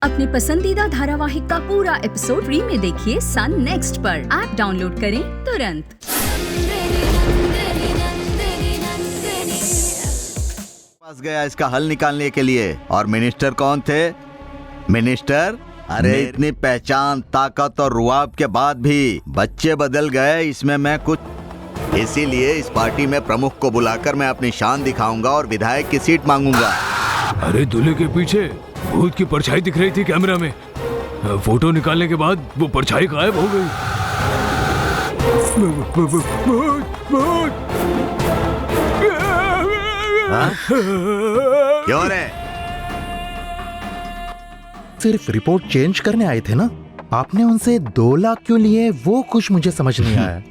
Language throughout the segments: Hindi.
अपने पसंदीदा धारावाहिक का पूरा एपिसोड फ्री में देखिए सन नेक्स्ट पर। ऐप डाउनलोड करें तुरंत। पास गया इसका हल निकालने के लिए। और मिनिस्टर कौन थे? मिनिस्टर? अरे इतनी पहचान, ताकत और रुआब के बाद भी बच्चे बदल गए, इसमें मैं कुछ। इसीलिए इस पार्टी में प्रमुख को बुलाकर मैं अपनी शान दिखाऊंगा और विधायक की सीट मांगूंगा। अरे दूल्हे के पीछे भूत की परछाई दिख रही थी कैमरा में। फोटो निकालने के बाद वो परछाई गायब हो गई। क्यों रे? सिर्फ रिपोर्ट चेंज करने आए थे ना? आपने उनसे 2 लाख क्यों लिए वो कुछ मुझे समझ नहीं आया।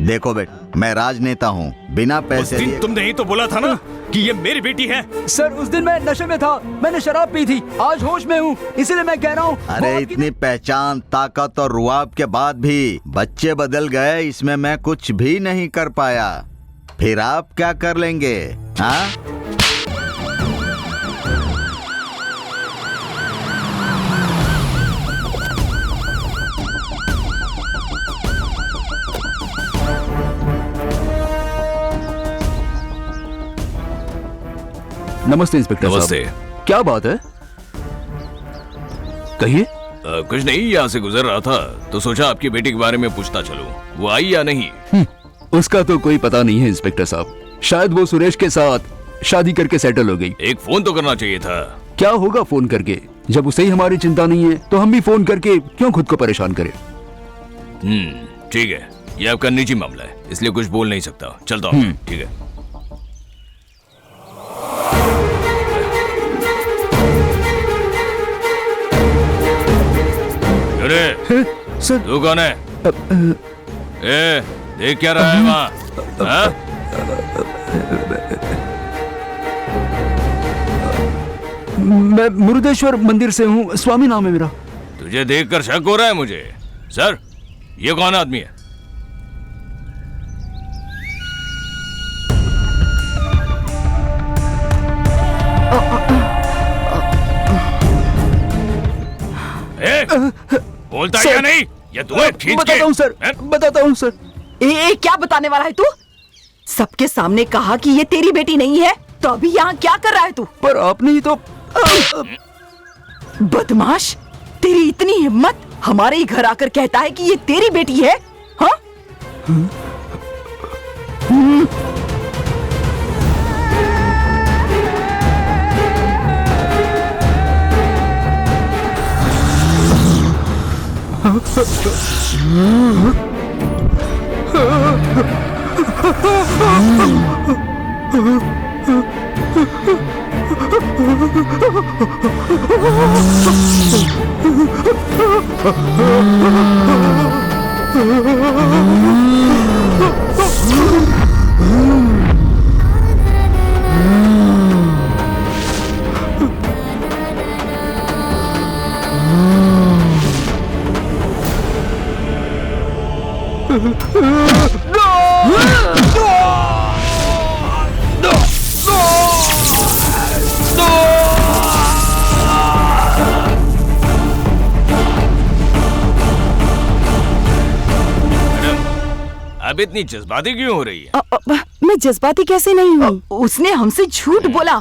देखो बेट, मैं राजनेता हूँ, बिना पैसे लिए। तुमने ही तो बोला था ना कि ये मेरी बेटी है। सर उस दिन मैं नशे में था, मैंने शराब पी थी, आज होश में हूँ, इसीलिए मैं कह रहा हूँ। अरे इतनी पहचान, ताकत और रुआब के बाद भी बच्चे बदल गए, इसमें मैं कुछ भी नहीं कर पाया। फिर आप क्या कर लेंगे? हाँ? नमस्ते इंस्पेक्टर साहब। नमस्ते। क्या बात है, कहिए। कुछ नहीं, यहाँ से गुजर रहा था तो सोचा आपकी बेटी के बारे में पूछता चलूं। वो आई या नहीं? उसका तो कोई पता नहीं है इंस्पेक्टर साहब, शायद वो सुरेश के साथ शादी करके सेटल हो गई। एक फोन तो करना चाहिए था। क्या होगा फोन करके, जब उसे ही हमारी चिंता नहीं है तो हम भी फोन करके क्यों खुद को परेशान करें। ठीक है, ये आपका निजी मामला है, इसलिए कुछ बोल नहीं सकता। चलता हूँ। ठीक है। अरे सर तू कौन है? ए, देख क्या रहा है वहाँ? हाँ? मैं मुरुदेश्वर मंदिर से हूँ, स्वामी नाम है मेरा। तुझे देखकर शक हो रहा है मुझे। सर, ये कौन आदमी है? बोलता है या नहीं? ये तुम्हें खींच के बताता हूँ सर, बताता हूँ सर। क्या बताने वाला है तू? सबके सामने कहा कि ये तेरी बेटी नहीं है, तो अभी यहाँ क्या कर रहा है तू? पर आपने ही तो बदमाश, तेरी इतनी हिम्मत, हमारे ही घर आकर कहता है कि ये तेरी बेटी है? हाँ? अब इतनी जज्बाती क्यों हो रही है? मैं जज्बाती कैसे नहीं हूँ? उसने हमसे झूठ बोला,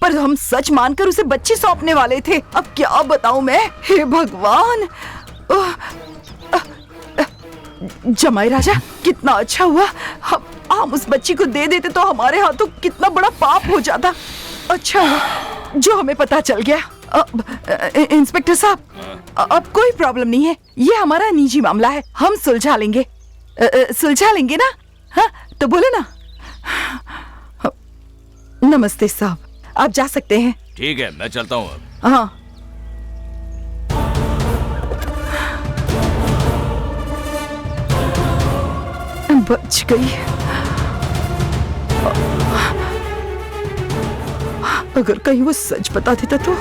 पर हम सच मानकर उसे बच्ची सौंपने वाले थे। अब क्या बताऊं मैं? हे भगवान! जमाई राजा, कितना अच्छा हुआ हम उस बच्ची को दे देते तो हमारे हाथों कितना बड़ा पाप हो जाता। अच्छा हुआ जो हमें पता चल गया। इंस्पेक्टर साहब, अब कोई प्रॉब्लम नहीं है, ये हमारा निजी मामला है, हम सुलझा लेंगे। सुलझा लेंगे ना? हाँ तो बोलो ना। नमस्ते साहब, आप जा सकते हैं। ठीक है, मैं चलता हूँ अब। हाँ। बच गई। अगर कहीं वो सच बता देता तो।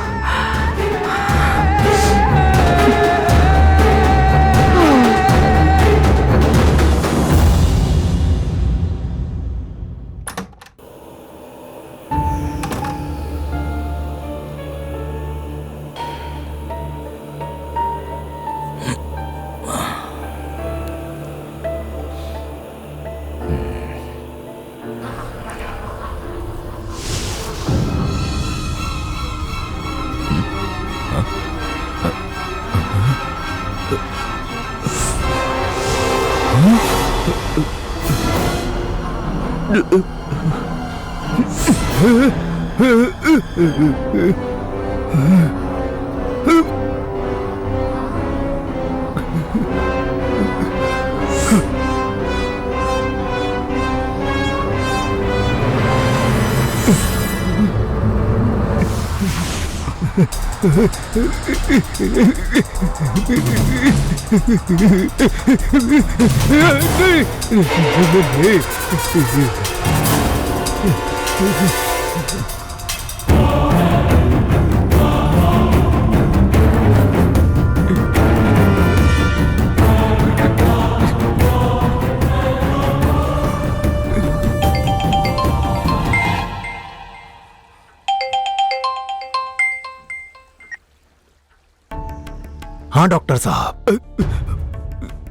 हाँ डॉक्टर साहब।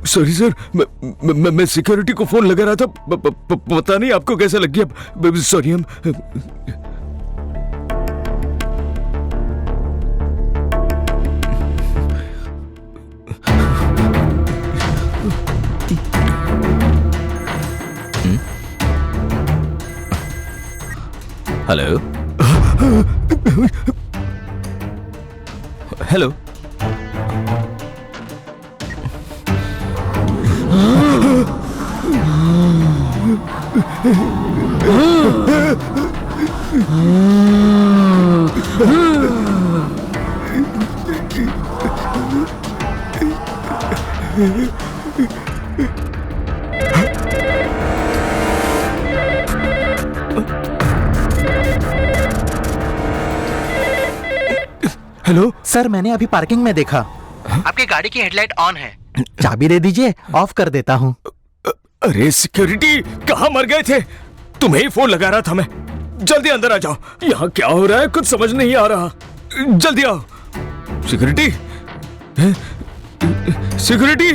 सॉरी सर, मैं सिक्योरिटी को फोन लगा रहा था, पता नहीं आपको कैसा लग गया। सॉरी। हम हेलो हेलो। हेलो सर, मैंने अभी पार्किंग में देखा आपकी गाड़ी की हेडलाइट ऑन है। चाबी दे दीजिए, ऑफ कर देता हूँ। अरे सिक्योरिटी, कहाँ मर गए थे? तुम्हें ही फोन लगा रहा था मैं। जल्दी अंदर आ जाओ, यहाँ क्या हो रहा है कुछ समझ नहीं आ रहा। जल्दी आओ। Security, security.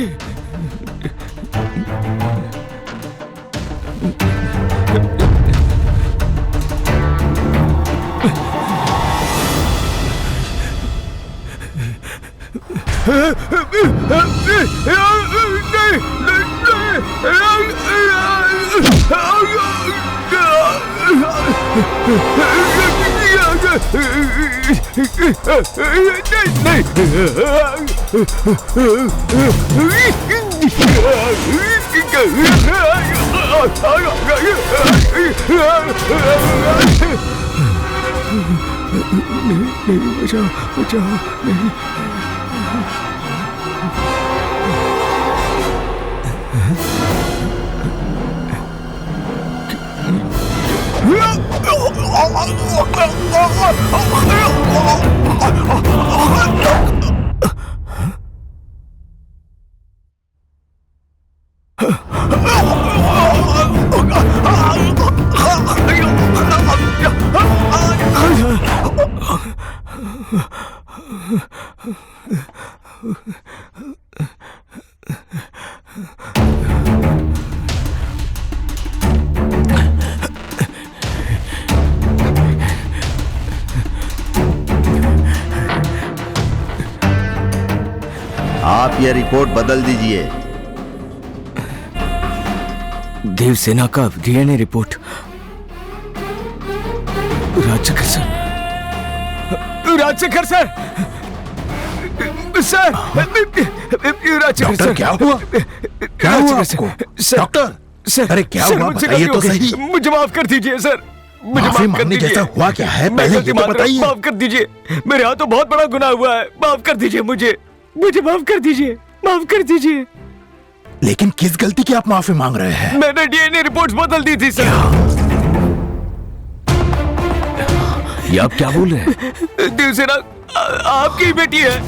आप ये रिपोर्ट बदल दीजिए। देवसेना का DNA report. Rajasekhar sir, Rajasekhar sir, sir, Rajasekhar sir, क्या हुआ? क्या हुआ आपको? डॉक्टर सर, अरे क्या हुआ? बताइए तो सही। मुझे माफ कर दीजिए सर, मुझे माफी माफ कर मांगने दीजिए। जैसा हुआ क्या है? पहले ये तो बताइए। माफ कर दीजिए, मेरे हाथ तो बहुत बड़ा गुनाह हुआ है। माफ कर दीजिए मुझे माफ कर दीजिए, माफ कर दीजिए। लेकिन किस गलती की आप माफी मांग रहे हैं? मैंने डीएनए रिपोर्ट्स बदल दी थी सर। ये आप क्या बोल रहे हैं? देवसेना आपकी बेटी है।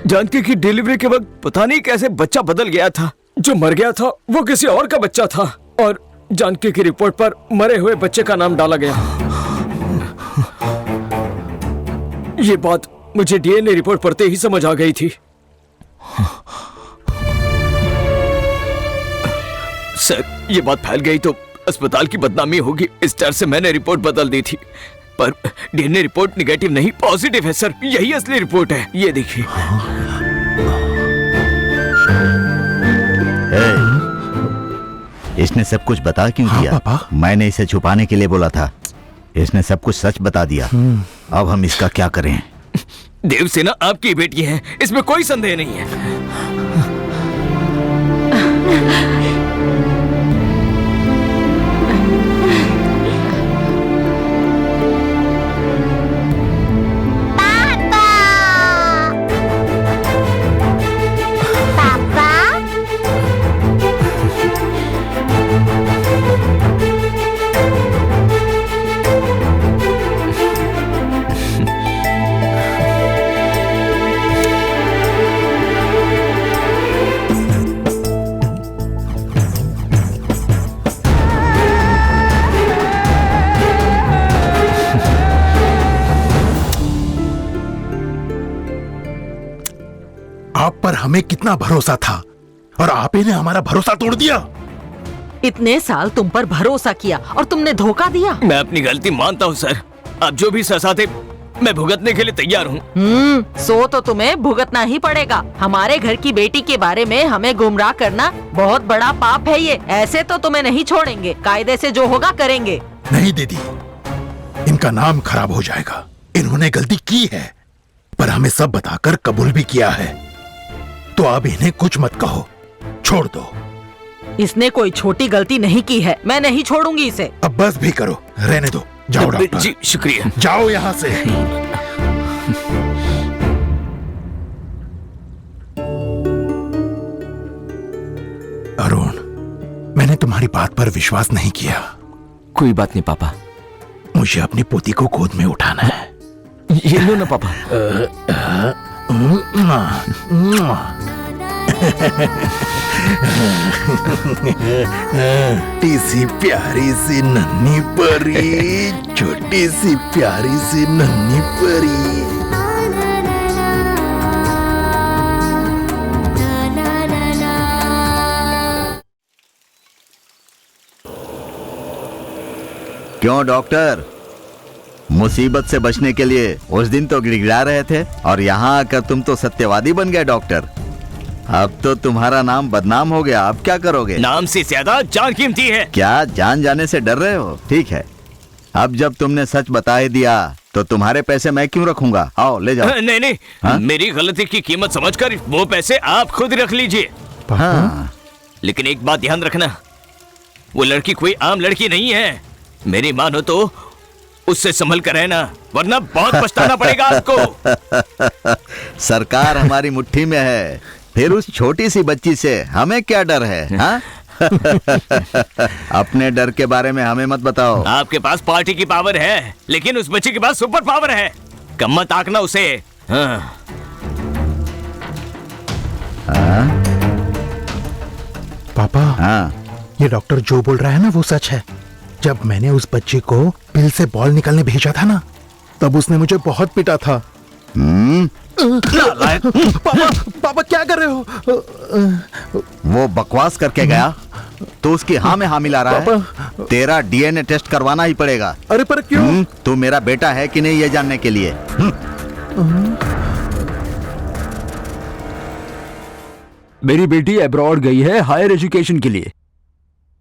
जानकी की डिलीवरी के वक्त पता नहीं कैसे बच्चा बदल गया था। जो मर गया था वो किसी और का बच्चा था और जानकी की रिपोर्ट पर मरे हुए बच्चे का नाम डाला गया। ये बात मुझे डीएनए रिपोर्ट पढ़ते ही समझ आ गई थी। सर, ये बात फैल गई तो अस्पताल की बदनामी होगी, इस डर से मैंने रिपोर्ट बदल दी थी। पर डीएनए रिपोर्ट निगेटिव नहीं, पॉजिटिव है सर। यही असली रिपोर्ट है, ये देखिए। इसने सब कुछ बता क्यों हाँ, दिया? पापा। मैंने इसे छुपाने के लिए बोला था। इसने सब कुछ सच बता दिया। अब हम इसका क्या करें? देवसेना आपकी बेटी है, इसमें कोई संदेह नहीं है। आप पर हमें कितना भरोसा था और आप ही ने हमारा भरोसा तोड़ दिया। इतने साल तुम पर भरोसा किया और तुमने धोखा दिया। मैं अपनी गलती मानता हूँ सर। अब जो भी सजा थे मैं भुगतने के लिए तैयार हूँ। सो तो तुम्हें भुगतना ही पड़ेगा। हमारे घर की बेटी के बारे में हमें गुमराह करना बहुत बड़ा पाप है ये। ऐसे तो तुम्हें नहीं छोड़ेंगे, कायदे से जो होगा करेंगे। नहीं दीदी, इनका नाम खराब हो जाएगा। इन्होंने गलती की है पर हमें सब बताकर कबूल भी किया है, तो अब इन्हें कुछ मत कहो, छोड़ दो। इसने कोई छोटी गलती नहीं की है, मैं नहीं छोड़ूंगी इसे। अब बस भी करो, रहने दो। जाओ डॉक्टर, जी शुक्रिया। जाओ यहाँ से। अरुण, मैंने तुम्हारी बात पर विश्वास नहीं किया। कोई बात नहीं पापा। मुझे अपनी पोती को गोद में उठाना है। ये लो ना पापा। छोटी सी प्यारी सी नन्ही परी, छोटी सी प्यारी सी नन्ही परी। क्यों डॉक्टर, मुसीबत से बचने के लिए उस दिन तो गिड़गिड़ा रहे थे और यहाँ आकर तुम तो सत्यवादी बन गए डॉक्टर। अब तो तुम्हारा नाम बदनाम हो गया। अब क्या करोगे? नाम से ज्यादा जान कीमती है। क्या जान जाने से डर रहे हो? ठीक है, अब जब तुमने सच बता ही दिया तो तुम्हारे पैसे मैं क्यों रखूंगा? आओ ले जाओ। नहीं नहीं, हाँ? मेरी गलती की कीमत समझकर वो पैसे आप खुद रख लीजिए। हाँ। लेकिन एक बात ध्यान रखना, वो लड़की कोई आम लड़की नहीं है। मेरी मानो तो उससे संभल कर रहना, वरना बहुत पछताना पड़ेगा आपको। सरकार हमारी मुट्ठी में है, फिर उस छोटी सी बच्ची से हमें क्या डर है? हाँ? अपने डर के बारे में हमें मत बताओ। आपके पास पार्टी की पावर है, लेकिन उस बच्ची के पास सुपर पावर है। कम मत आंकना उसे। हाँ। पापा, हाँ। ये डॉक्टर जो बोल रहा है ना वो सच है। जब मैंने उस बच्ची को पिल से बॉल निकालने भेजा था ना, तब उसने मुझे बहुत पीटा था। पापा, पापा क्या कर रहे हो? वो बकवास करके गया तो उसकी हाँ में हाँ मिला रहा है। तेरा डीएनए टेस्ट करवाना ही पड़ेगा। अरे पर क्यों? तू मेरा बेटा है कि नहीं ये जानने के लिए। मेरी बेटी अब्रॉड गई है हायर एजुकेशन के लिए,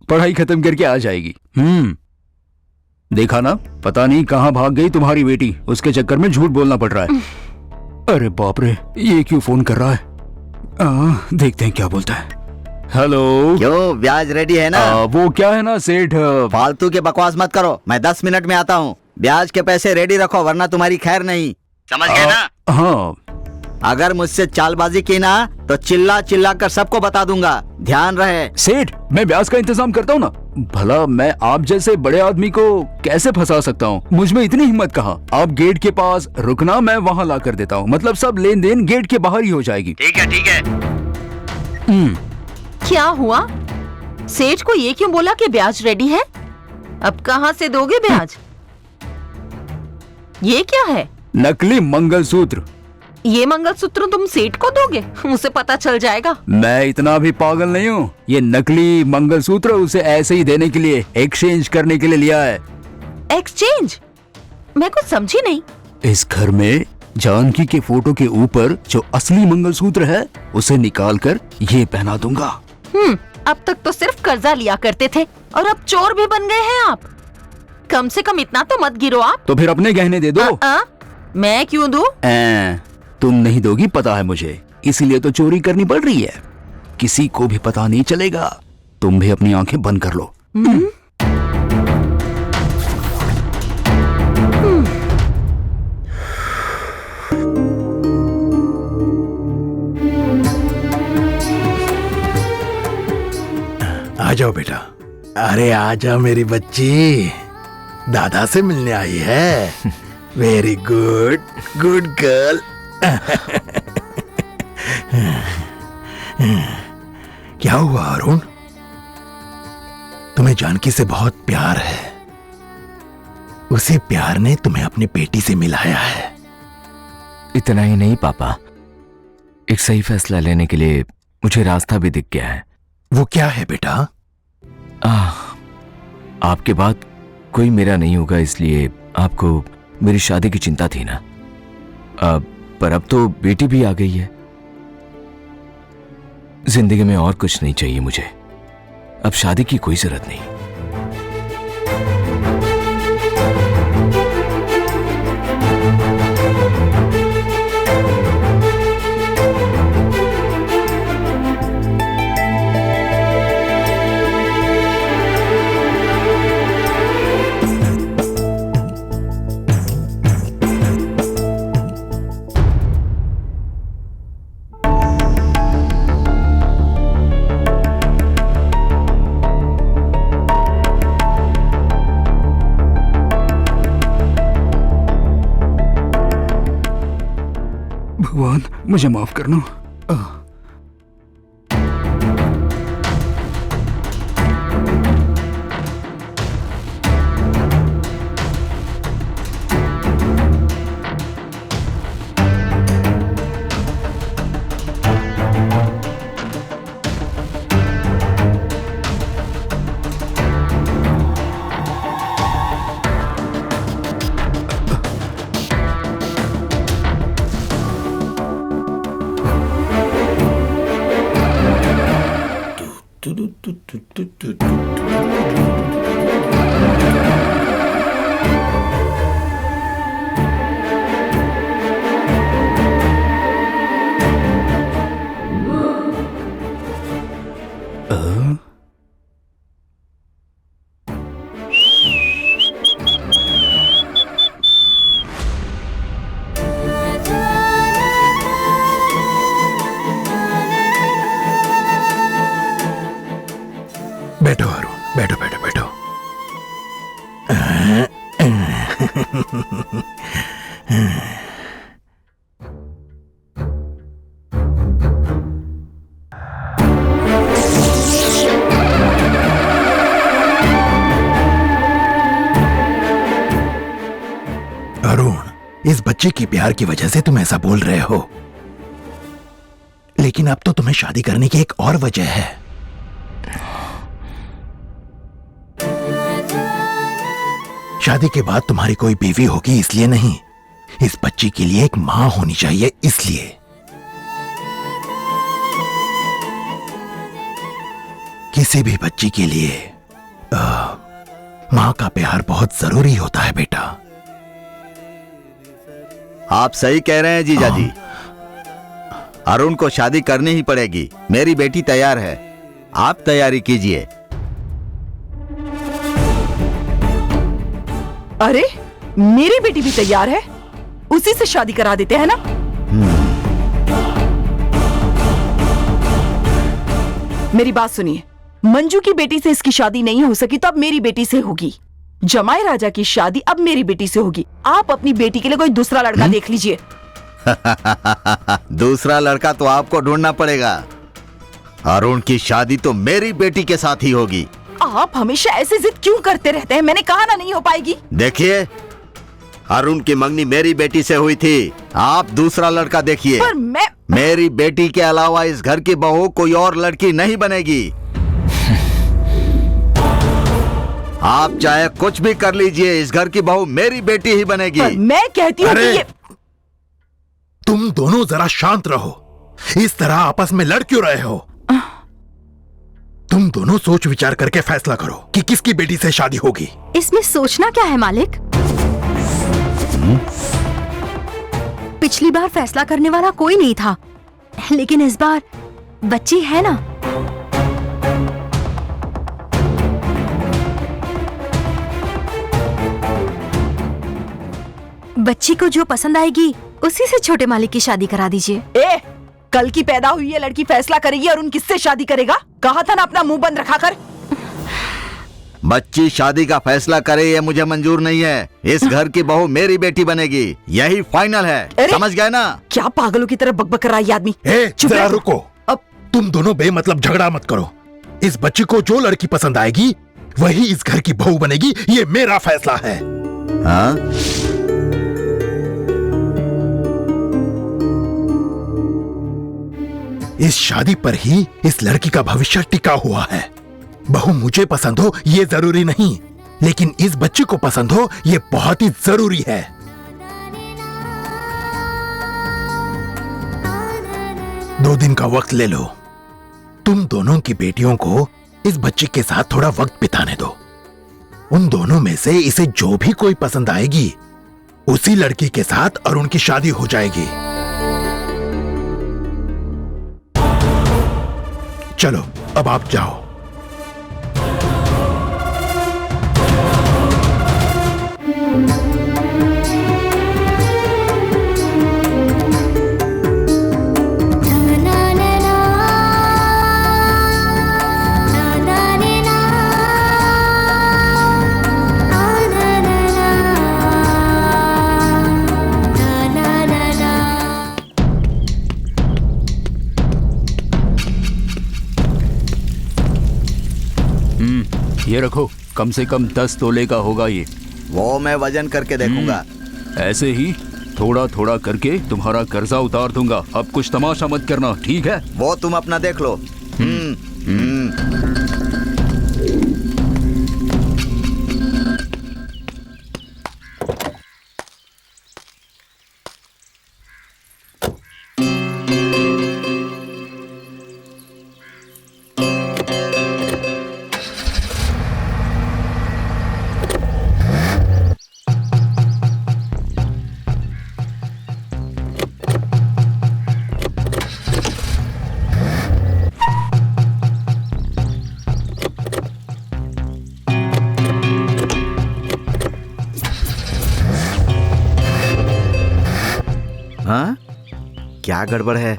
पढ़ाई खत्म करके आ जाएगी। देखा ना, पता नहीं कहाँ भाग गई तुम्हारी बेटी, उसके चक्कर में झूठ बोलना पड़ रहा है। अरे बाप रे, ये क्यों फोन कर रहा है? देखते हैं क्या बोलता है। हेलो। क्यों, ब्याज रेडी है ना? वो क्या है ना सेठ, फालतू के बकवास मत करो, मैं 10 मिनट में आता हूँ। ब्याज के पैसे रेडी रखो वरना तुम्हारी खैर नहीं। समझ गए ना? हाँ। अगर मुझसे चालबाजी की ना तो चिल्ला चिल्ला कर सबको बता दूंगा, ध्यान रहे। सेठ, मैं ब्याज का इंतजाम करता हूँ ना। भला मैं आप जैसे बड़े आदमी को कैसे फंसा सकता हूँ? मुझ में इतनी हिम्मत कहाँ। आप गेट के पास रुकना, मैं वहाँ ला कर देता हूँ। मतलब सब लेन देन गेट के बाहर ही हो जाएगी। ठीक है ठीक है। क्या हुआ? सेठ को ये क्यों बोला कि ब्याज रेडी है? अब कहाँ से दोगे ब्याज? ये क्या है? नकली मंगलसूत्र। ये मंगलसूत्र तुम सेठ को दोगे? उसे पता चल जाएगा। मैं इतना भी पागल नहीं हूँ। ये नकली मंगलसूत्र उसे ऐसे ही देने के लिए, एक्सचेंज करने के लिए लिया है। एक्सचेंज? मैं कुछ समझी नहीं। इस घर में जानकी के फोटो के ऊपर जो असली मंगलसूत्र है उसे निकाल कर ये पहना दूंगा। अब तक तो सिर्फ कर्जा लिया करते थे और अब चोर भी बन गए हैं आप। कम से कम इतना तो मत गिरो आप। तो फिर अपने गहने दे दो। मैं क्यों दूं? तुम नहीं दोगी पता है मुझे, इसीलिए तो चोरी करनी पड़ रही है। किसी को भी पता नहीं चलेगा। तुम भी अपनी आंखें बंद कर लो। आ जाओ बेटा। अरे आ जाओ मेरी बच्ची, दादा से मिलने आई है। Very good, good girl. क्या हुआ अरुण? तुम्हें जानकी से बहुत प्यार है। उसी प्यार ने तुम्हें अपनी बेटी से मिलाया है। इतना ही नहीं पापा, एक सही फैसला लेने के लिए मुझे रास्ता भी दिख गया है। वो क्या है बेटा? आपके बाद कोई मेरा नहीं होगा, इसलिए आपको मेरी शादी की चिंता थी ना। पर अब तो बेटी भी आ गई है। जिंदगी में और कुछ नहीं चाहिए मुझे। अब शादी की कोई जरूरत नहीं। भगवान मुझे माफ करना। बैठो अरुण, बैठो बैठो बैठो। अरुण, इस बच्चे की प्यार की वजह से तुम ऐसा बोल रहे हो, लेकिन अब तो तुम्हें शादी करने की एक और वजह है। शादी के बाद तुम्हारी कोई बीवी होगी इसलिए नहीं, इस बच्ची के लिए एक मां होनी चाहिए इसलिए। किसी भी बच्ची के लिए मां का प्यार बहुत जरूरी होता है बेटा। आप सही कह रहे हैं जीजा जी। अरुण को शादी करनी ही पड़ेगी। मेरी बेटी तैयार है, आप तैयारी कीजिए। अरे मेरी बेटी भी तैयार है, उसी से शादी करा देते हैं ना। मेरी बात सुनिए, मंजू की बेटी से इसकी शादी नहीं हो सकी तो अब मेरी बेटी से होगी। जमाई राजा की शादी अब मेरी बेटी से होगी। आप अपनी बेटी के लिए कोई दूसरा लड़का देख लीजिए। दूसरा लड़का तो आपको ढूंढना पड़ेगा। अरुण की शादी तो मेरी बेटी के साथ ही होगी। आप हमेशा ऐसे जिद क्यों करते रहते हैं? मैंने कहा ना नहीं हो पाएगी। देखिए, अरुण की मंगनी मेरी बेटी से हुई थी, आप दूसरा लड़का देखिए। पर मेरी बेटी के अलावा इस घर की बहू कोई और लड़की नहीं बनेगी। आप चाहे कुछ भी कर लीजिए, इस घर की बहू मेरी बेटी ही बनेगी। पर मैं कहती हूँ कि ये... तुम दोनों जरा शांत रहो। इस तरह आपस में लड़ क्यों रहे हो? तुम दोनों सोच विचार करके फैसला करो कि किसकी बेटी से शादी होगी। इसमें सोचना क्या है मालिक? पिछली बार फैसला करने वाला कोई नहीं था, लेकिन इस बार बच्ची है ना। बच्ची को जो पसंद आएगी उसी से छोटे मालिक की शादी करा दीजिए। ए, कल की पैदा हुई ये लड़की फैसला करेगी और उन किससे शादी करेगा? कहा था ना अपना मुंह बंद रखा कर। बच्ची शादी का फैसला करे ये मुझे मंजूर नहीं है। इस घर की बहू मेरी बेटी बनेगी, यही फाइनल है। समझ गए ना? क्या पागलों की तरह बकबक कर रहा है ये आदमी? जरा रुको। अब तुम दोनों बेमतलब झगड़ा मत करो। इस बच्ची को जो लड़की पसंद आएगी वही इस घर की बहू बनेगी, ये मेरा फैसला है। हाँ? इस शादी पर ही इस लड़की का भविष्य टिका हुआ है। बहू मुझे पसंद हो ये जरूरी नहीं, लेकिन इस बच्ची को पसंद हो ये बहुत ही जरूरी है। दो दिन का वक्त ले लो। तुम दोनों की बेटियों को इस बच्ची के साथ थोड़ा वक्त बिताने दो। उन दोनों में से इसे जो भी कोई पसंद आएगी उसी लड़की के साथ अरुण की शादी हो जाएगी। चलो अब आप जाओ। ये रखो, कम से कम 10 तोले का होगा ये। वो मैं वजन करके देखूंगा। ऐसे ही थोड़ा थोड़ा करके तुम्हारा कर्जा उतार दूंगा। अब कुछ तमाशा मत करना, ठीक है? वो तुम अपना देख लो। हाँ? क्या गड़बड़ है?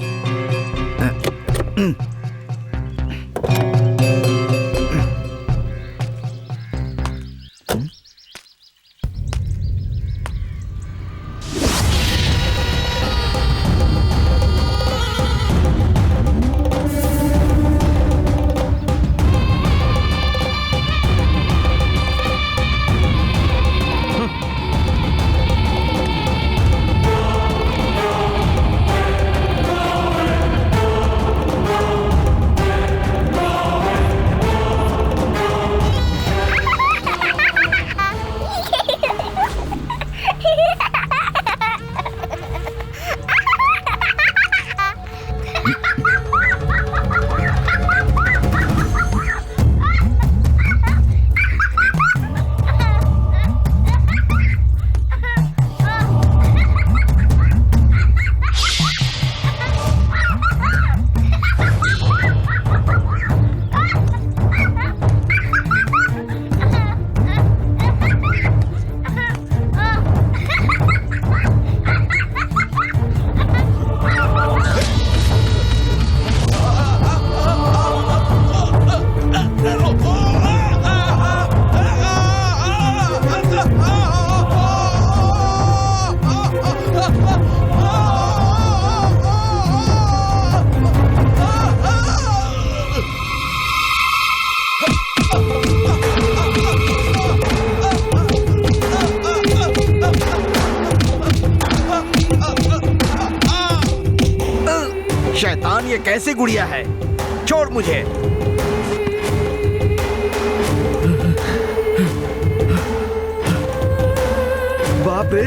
शैतान, ये कैसी गुड़िया है? छोड़ मुझे। बाप रे!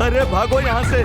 अरे भागो यहाँ से।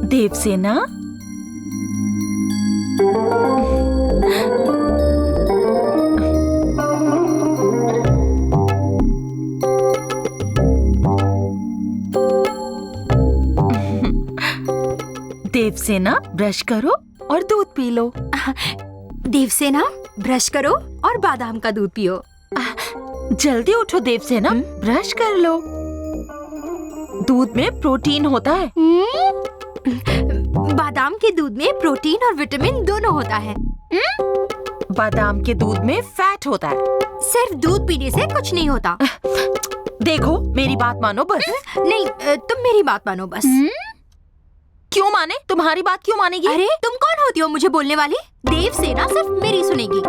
देवसेना, देवसेना ब्रश करो और दूध पी लो। देवसेना ब्रश करो और बादाम का दूध पियो। जल्दी उठो देवसेना, ब्रश कर लो। दूध में प्रोटीन होता है। बादाम के दूध में प्रोटीन और विटामिन दोनों होता है। बादाम के दूध में फैट होता है। सिर्फ दूध पीने से कुछ नहीं होता। देखो मेरी बात मानो बस। नहीं, तुम मेरी बात मानो बस। क्यों माने? तुम्हारी बात क्यों मानेगी? अरे तुम कौन होती हो मुझे बोलने वाली? देवसेना सिर्फ मेरी सुनेगी।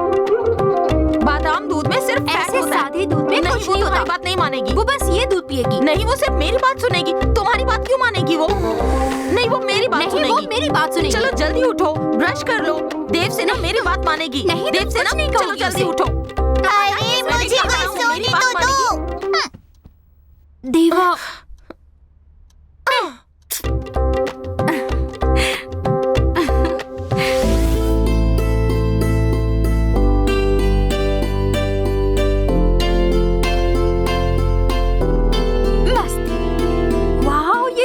बादाम दूध में सिर्फ फैट ऐसे होता है। सादे दूध में नहीं, कुछ वो नहीं होता। तुम्हारी बात नहीं मानेगी। वो बस ये दूध पिएगी। नहीं, वो सिर्फ मेरी बात सुनेगी। तुम्हारी बात क्यों मानेगी वो? नहीं, वो मेरी बात नहीं, सुनेगी। वो मेरी बात सुनेगी। चलो जल्दी उठो, ब्रश कर लो। देवसेना मेरी बात मानेगी। नहीं, देवसेना नहीं चलो कहोगी जल्दी उसे। उठो। अरे मुझे कोई सोने तो दो। देवा,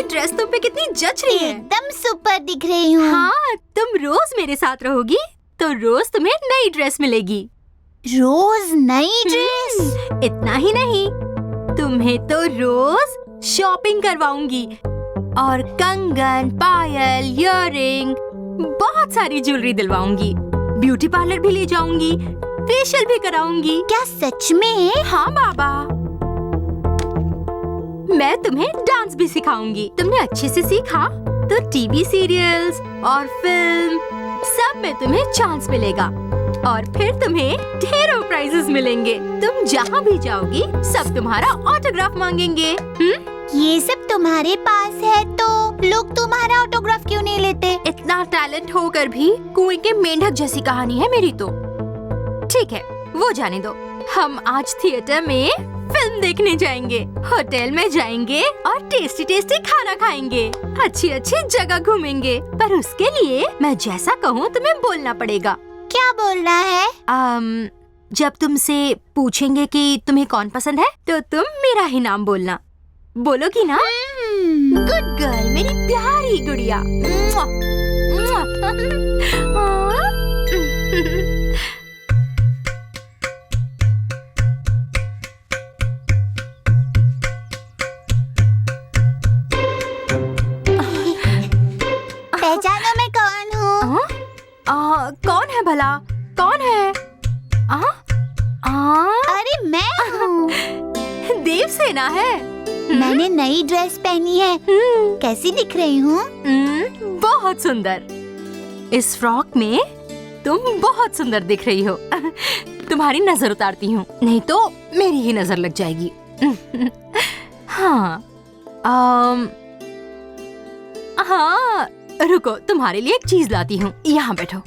ड्रेस तुम पे कितनी जच रही है। एकदम सुपर दिख रही हूँ। हाँ, तुम रोज मेरे साथ रहोगी तो रोज तुम्हें नई ड्रेस मिलेगी। रोज नई ड्रेस? इतना ही नहीं, तुम्हें तो रोज शॉपिंग करवाऊंगी और कंगन, पायल, इयररिंग, बहुत सारी ज्वेलरी दिलवाऊंगी। ब्यूटी पार्लर भी ले जाऊंगी, फेशियल भी कराऊंगी। क्या सच में? हाँ बाबा, मैं तुम्हें डांस भी सिखाऊंगी। तुमने अच्छे से सीखा तो टीवी सीरियल्स और फिल्म सब में तुम्हें चांस मिलेगा और फिर तुम्हें ढेरों प्राइजेस मिलेंगे। तुम जहाँ भी जाओगी सब तुम्हारा ऑटोग्राफ मांगेंगे। ये सब तुम्हारे पास है तो लोग तुम्हारा ऑटोग्राफ क्यों नहीं लेते? इतना टैलेंट होकर भी कुएं के मेंढक जैसी कहानी है मेरी तो। ठीक है, वो जाने दो। हम आज थिएटर में फिल्म देखने जाएंगे, होटल में जाएंगे और टेस्टी टेस्टी खाना खाएंगे, अच्छी अच्छी जगह घूमेंगे। पर उसके लिए मैं जैसा कहूँ तुम्हें बोलना पड़ेगा। क्या बोलना है? जब तुमसे पूछेंगे कि तुम्हें कौन पसंद है तो तुम मेरा ही नाम बोलना। बोलोगी ना? गुड गर्ल, मेरी प्यारी गुड़िया। पहचानो मैं कौन हूँ? कौन है भला? कौन है? अरे मैं हूँ। देवसेना है। मैंने नई ड्रेस पहनी है। कैसी दिख रही हूँ? बहुत सुंदर। इस फ्रॉक में तुम बहुत सुंदर दिख रही हो। तुम्हारी नजर उतारती हूँ, नहीं तो मेरी ही नजर लग जाएगी। हाँ, हाँ, रुको, तुम्हारे लिए एक चीज लाती हूँ। यहाँ बैठो।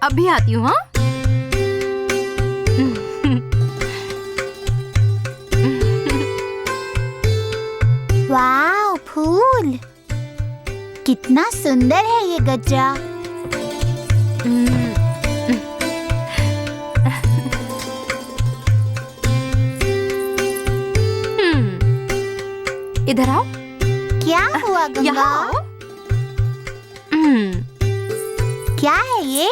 अभी आती हूँ। हाँ, वाह, फूल कितना सुंदर है ये गजरा। इधर आओ। क्या हुआ गंगा? यहाँ आओ। क्या है ये?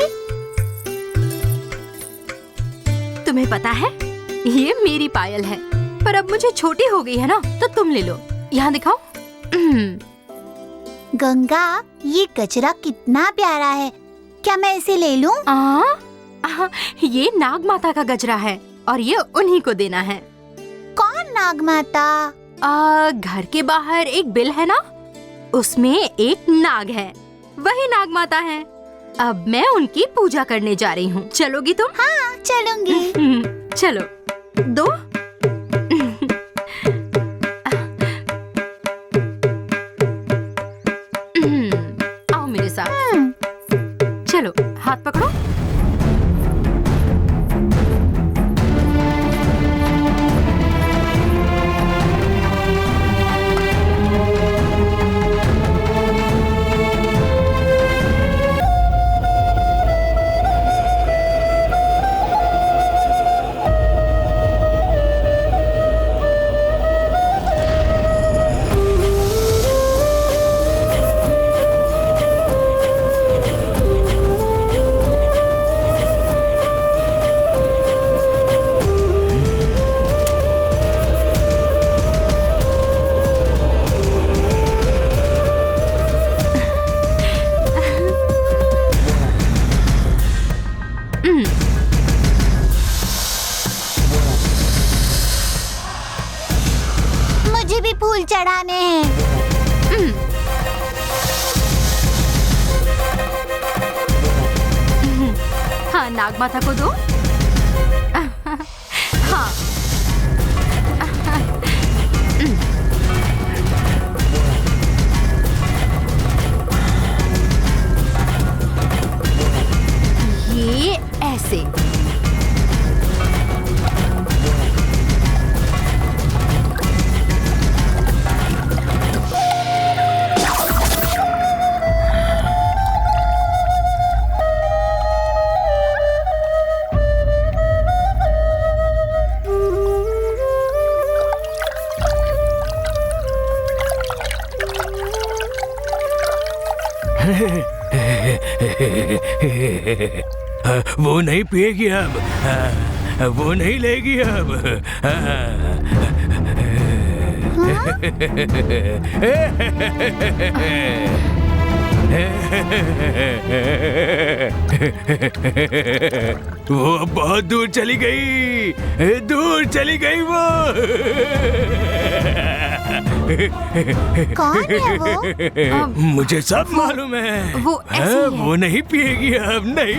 तुम्हें पता है ये मेरी पायल है, पर अब मुझे छोटी हो गई है ना, तो तुम ले लो। यहाँ दिखाओ। गंगा, ये गजरा कितना प्यारा है, क्या मैं इसे ले लूं? ये नाग माता का गजरा है और ये उन्हीं को देना है। कौन नाग माता? घर के बाहर एक बिल है ना, उसमें एक नाग है, वही नाग माता है। अब मैं उनकी पूजा करने जा रही हूँ। चलोगी तुम? हाँ, चलूंगी। चलो। दो। आओ मेरे साथ। चलो, हाथ पकड़ो। मुझे भी फूल चढ़ाने हैं। हाँ, नाग माता को दो। हाँ। ये ऐसे। वो नहीं पिएगी अब, वो नहीं लेगी अब। वो अब बहुत दूर चली गई, दूर चली गई वो। कौन है वो? मुझे सब मालूम है। वो ऐसी है। वो नहीं पिएगी अब, नहीं।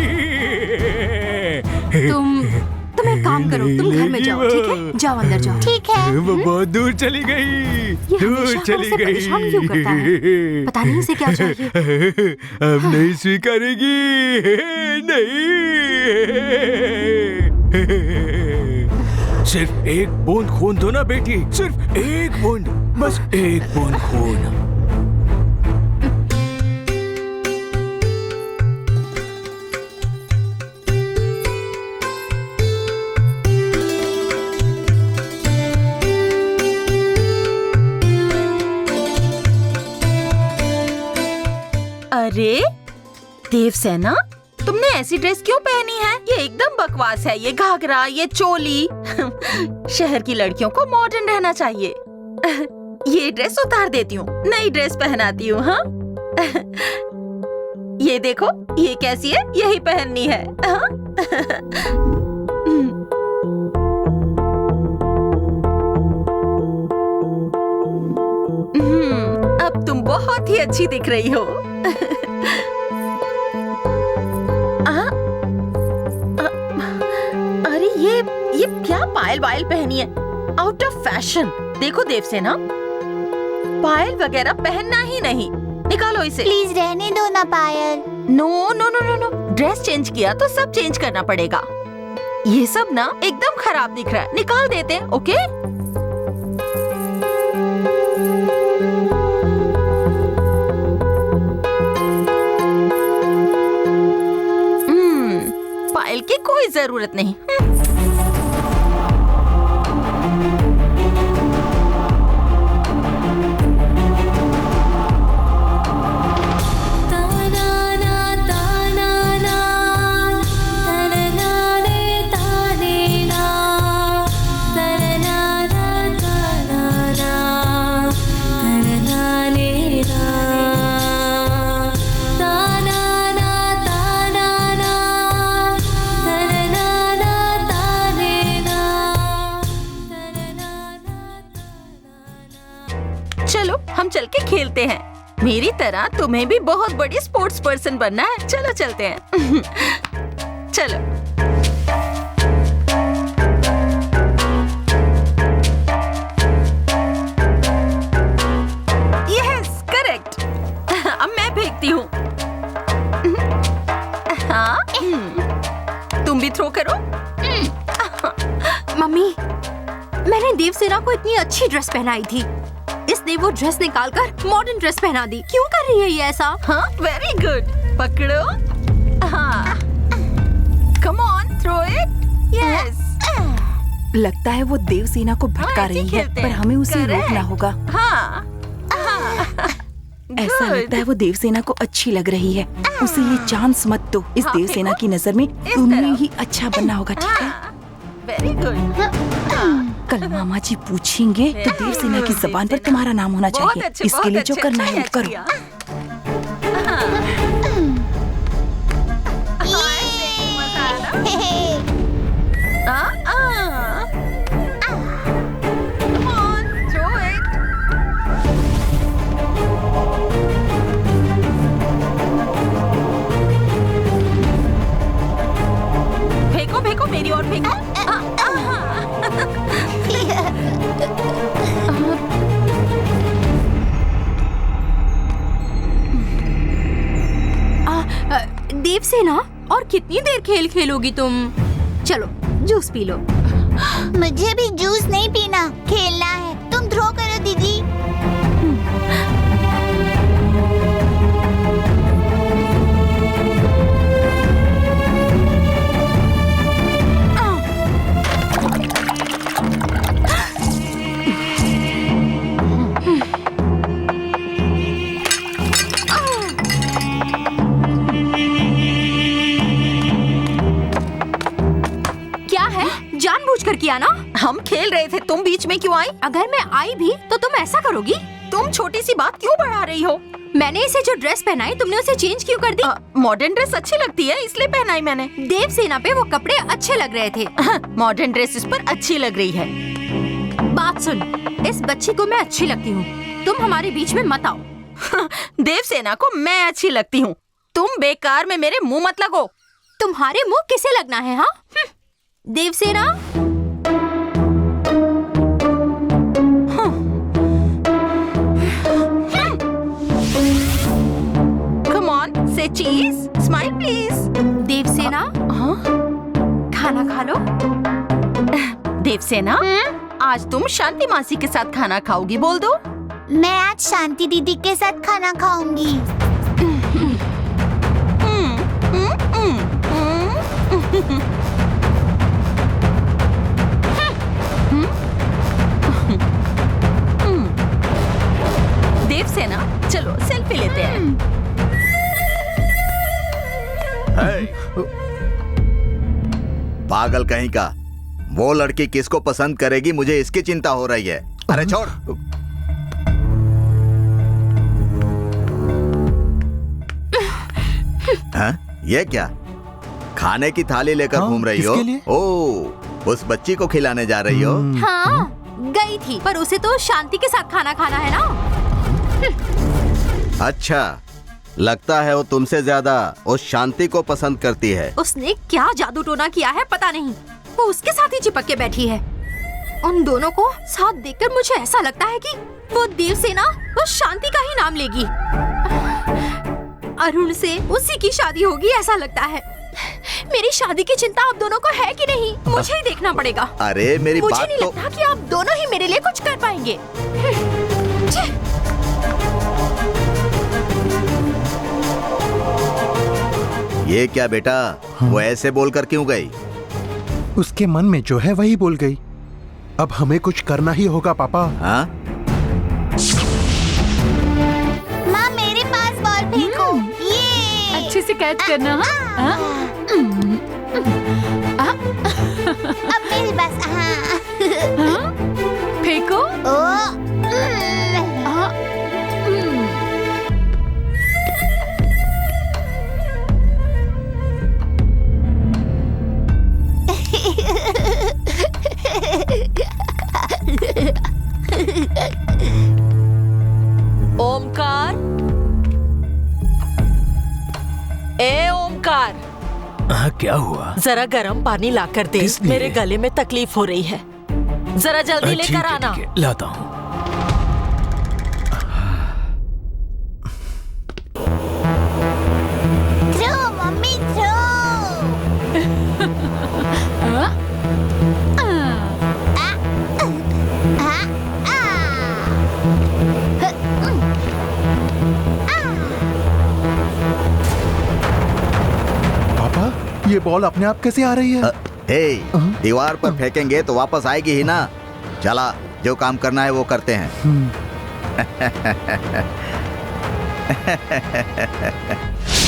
तुम एक काम करो, तुम घर में जाओ, ठीक है? जाओ अंदर जाओ। ठीक है। वो बहुत दूर चली गई, ये दूर हमेशा चली हमसे गई। परेशान क्यों करता है? पता नहीं इसे क्या चाहिए। अब नहीं स्वीकारेगी, नहीं। सिर्फ एक बूंद खून दो ना बेटी, सिर्फ एक बूंद, बस एक बूंद खून। अरे देवसेना, तुमने ऐसी ड्रेस क्यों पहनी है? ये एकदम बकवास है, ये घाघरा, ये चोली। शहर की लड़कियों को मॉडर्न रहना चाहिए। ये ड्रेस उतार देती हूँ, नई ड्रेस पहनाती हूँ। हाँ, ये देखो, ये कैसी है, यही पहननी है। हाँ? अब तुम बहुत ही अच्छी दिख रही हो। अरे ये क्या पायल वायल पहनी है? Out of fashion. देखो देवसेना, पायल वगैरह पहनना ही नहीं, निकालो इसे। प्लीज रहने दो ना Payal. No no no no no, dress change किया तो सब चेंज करना पड़ेगा। ये सब ना एकदम खराब दिख रहा है, निकाल देते हैं। ओके? पायल की कोई जरूरत नहीं। खेलते हैं। मेरी तरह तुम्हें भी बहुत बड़ी स्पोर्ट्स पर्सन बनना है। चलो चलते हैं। चलो। Yes, correct. अब मैं फेंकती हूँ। हाँ, तुम भी थ्रो करो। मम्मी, मैंने देवसेना को इतनी अच्छी ड्रेस पहनाई थी, इसने वो ड्रेस निकालकर मॉडर्न ड्रेस पहना दी। क्यों कर रही है ये ऐसा? हाँ, वेरी गुड। पकड़ो। हाँ, come on, throw it. Yes. लगता है वो देवसेना को भटका रही है, पर हमें उसे रोकना होगा। हाँ, ऐसा लगता है वो देवसेना को अच्छी लग रही है। उसे ये चांस मत दो। इस देवसेना की नजर में तुम्हें ही अच्छा बनना होगा, ठीक है? Very good. कल मामा जी पूछेंगे तो देवसेना की जबान पर तुम्हारा नाम होना चाहिए। इसके लिए जो करना है वो करो। फेंको फेंको, मेरी ओर फेंको। देवसेना, और कितनी देर खेल खेलोगी तुम? चलो जूस पी लो। मुझे भी जूस नहीं पीना, खेलना है। तुम थ्रो करो दीदी। जानबूझकर किया ना? हम खेल रहे थे, तुम बीच में क्यों आई? अगर मैं आई भी तो तुम ऐसा करोगी? तुम छोटी सी बात क्यों बढ़ा रही हो? मैंने इसे जो ड्रेस पहनाई, तुमने उसे चेंज क्यों कर दी? मॉडर्न ड्रेस अच्छी लगती है इसलिए पहनाई मैंने। देवसेना पे वो कपड़े अच्छे लग रहे थे। मॉडर्न ड्रेस इस पर अच्छी लग रही है। बात सुन, इस बच्ची को मैं अच्छी लगती हूँ, तुम हमारे बीच में मत आओ। देवसेना को मैं अच्छी लगती हूँ, तुम बेकार में मेरे मुंह मत लगो। तुम्हारे मुंह किसे लगना है? हाँ, Devasena. Come on, say cheese, smile please. Devasena, खाना खा लो। देवसेना, आज तुम शांति मासी के साथ खाना खाओगी, बोल दो। मैं आज शांति दीदी के साथ खाना खाऊंगी। देवसेना, चलो सेल्फी लेते हैं। पागल कहीं का, वो लड़की किसको पसंद करेगी मुझे इसकी चिंता हो रही है। अरे छोड़। हाँ? ये क्या? खाने की थाली लेकर घूम रही हो? ओह, उस बच्ची को खिलाने जा रही हो? हाँ, गई थी, पर उसे तो शांति के साथ खाना खाना है ना। अच्छा, लगता है वो तुमसे ज्यादा उस शांति को पसंद करती है। उसने क्या जादू टोना किया है पता नहीं, वो उसके साथ ही चिपक के बैठी है। उन दोनों को साथ देखकर मुझे ऐसा लगता है कि वो देवसेना उस शांति का ही नाम लेगी। अरुण से उसी की शादी होगी ऐसा लगता है। मेरी शादी की चिंता आप दोनों को है कि नहीं, मुझे ही देखना पड़ेगा। अरे मेरी मुझे बात नहीं तो... लगता कि आप दोनों ही मेरे लिए कुछ कर पाएंगे। ये क्या बेटा, वो ऐसे बोलकर क्यों गई? उसके मन में जो है वही बोल गई। अब हमें कुछ करना ही होगा पापा। हाँ? माँ मेरे पास बॉल फेंको। ये अच्छे से कैच करना। हाँ? अब मेरे पास। हाँ। फेंको। ओम क्या हुआ? जरा गर्म पानी ला कर दे, किस लिए? मेरे गले में तकलीफ हो रही है। जरा जल्दी ठीक लेकर है, आना। ठीक है, लाता हूँ। Throw mummy throw. पापा, ये बॉल अपने आप कैसे आ रही है? हे, दीवार पर फेंकेंगे तो वापस आएगी ही ना। चला, जो काम करना है वो करते हैं।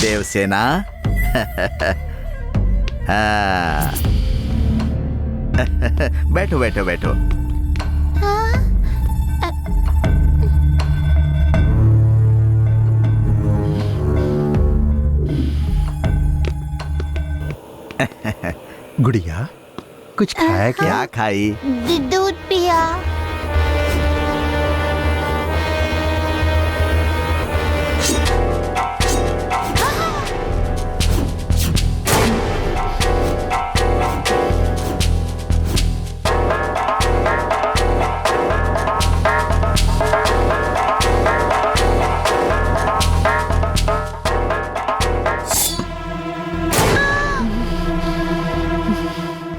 देवसेना। हाँ। बैठो बैठो बैठो। गुड़िया, कुछ खाया क्या? क्या खाई? दूध पिया।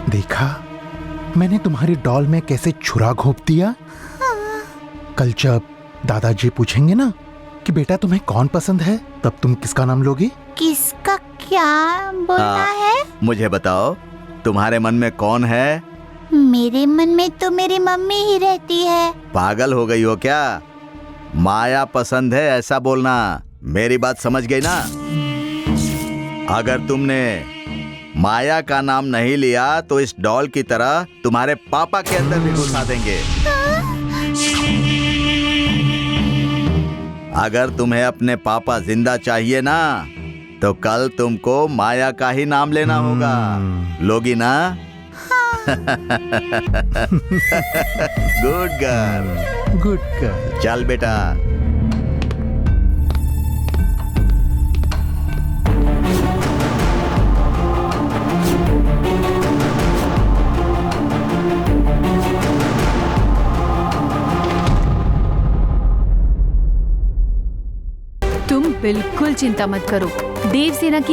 देखा, मैंने तुम्हारी डॉल में कैसे छुरा घोंप दिया। कल जब दादाजी पूछेंगे ना कि बेटा तुम्हें कौन पसंद है, तब तुम किसका नाम लोगी? किसका क्या बोलना है? मुझे बताओ, तुम्हारे मन में कौन है? मेरे मन में तो मेरी मम्मी ही रहती है। पागल हो गई हो क्या? माया पसंद है ऐसा बोलना। मेरी बात समझ गई ना? अगर तुमने माया का नाम नहीं लिया तो इस डॉल की तरह तुम्हारे पापा के अंदर भी घुसा देंगे। अगर तुम्हें अपने पापा जिंदा चाहिए ना, तो कल तुमको माया का ही नाम लेना होगा। लोगी ना? Good girl. Good girl. चल बेटा। तुम बिल्कुल चिंता मत करो, देवसेना की